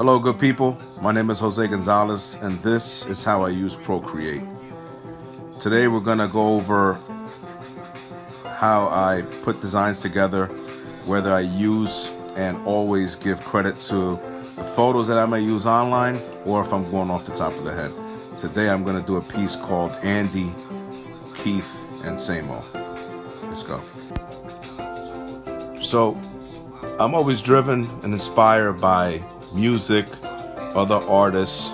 Hello good people, my name is Jose Gonzalez and this is how I use Procreate. Today we're going to go over how I put designs together, whether I use and always give credit to the photos that I may use online or if I'm going off the top of the head. Today I'm going to do a piece called Andy, Keith, and Samo. Let's go. So I'm always driven and inspired by music, other artists,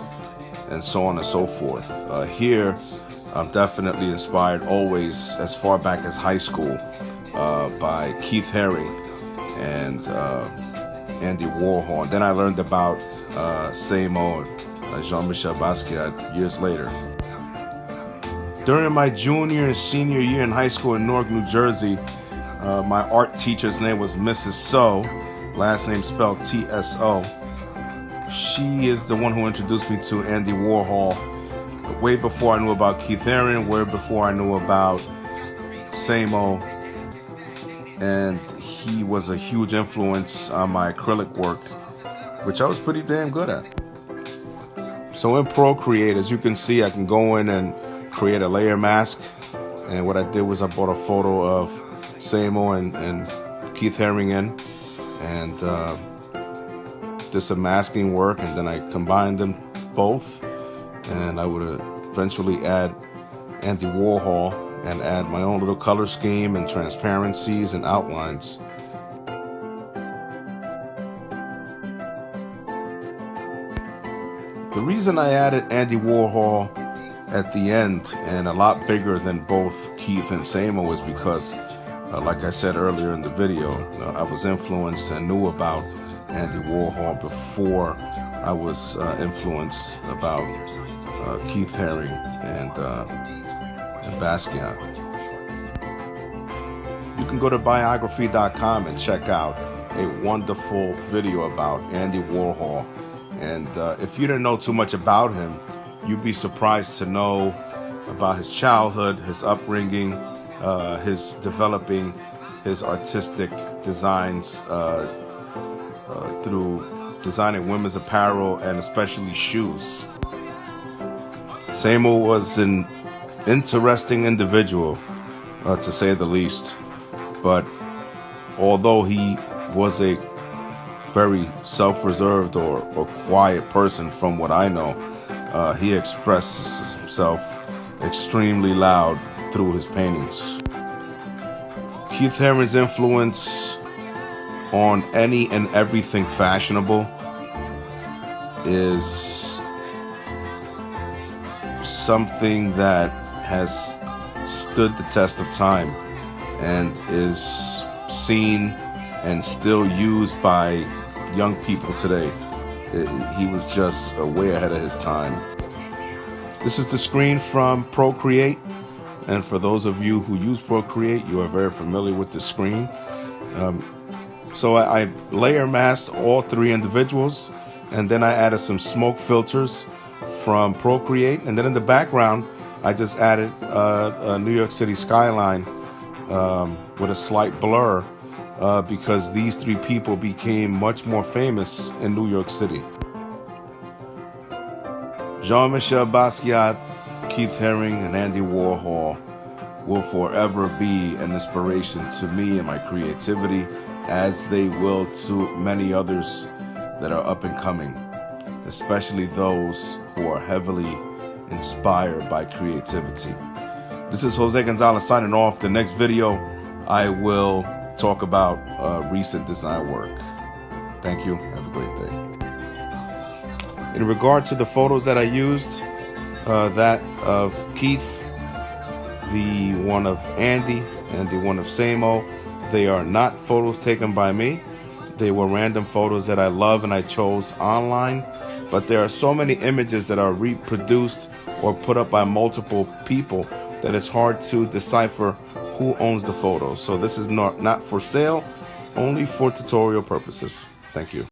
and so on and so forth. Here, I'm definitely inspired always as far back as high school by Keith Haring and Andy Warhol. And then I learned about Samo and Jean-Michel Basquiat years later. During my junior and senior year in high school in Newark, New Jersey, my art teacher's name was Mrs. So, last name spelled T-S-O. She is the one who introduced me to Andy Warhol way before I knew about Keith Haring, way before I knew about Samo, and he was a huge influence on my acrylic work, which I was pretty damn good at. So in Procreate, as you can see, I can go in and create a layer mask, and what I did was I bought a photo of Samo and Keith Haring in, and did some masking work, and then I combined them both, and I would eventually add Andy Warhol and add my own little color scheme and transparencies and outlines. The reason I added Andy Warhol at the end and a lot bigger than both Keith and Samo is because like I said earlier in the video, I was influenced and knew about Andy Warhol before I was influenced about Keith Haring and Basquiat. You can go to biography.com and check out a wonderful video about Andy Warhol. And if you didn't know too much about him, you'd be surprised to know about his childhood, his upbringing, his developing his artistic designs through designing women's apparel and especially shoes. Samo was an interesting individual, to say the least, but although he was a very self-reserved or quiet person from what I know, he expresses himself extremely loud through his paintings. Keith Haring's influence on any and everything fashionable is something that has stood the test of time and is seen and still used by young people today. He was just way ahead of his time. This is the screen from Procreate. And for those of you who use Procreate, you are very familiar with the screen. So I layer masked all three individuals, and then I added some smoke filters from Procreate. And then in the background, I just added a New York City skyline with a slight blur because these three people became much more famous in New York City. Jean-Michel Basquiat, Keith Haring, and Andy Warhol will forever be an inspiration to me and my creativity, as they will to many others that are up and coming, especially those who are heavily inspired by creativity. This is Jose Gonzalez signing off. The next video, I will talk about recent design work. Thank you. Have a great day. In regard to the photos that I used, that of Keith, the one of Andy, and the one of Samo, they are not photos taken by me. They were random photos that I love and I chose online. But there are so many images that are reproduced or put up by multiple people that it's hard to decipher who owns the photos. So this is not for sale, only for tutorial purposes. Thank you.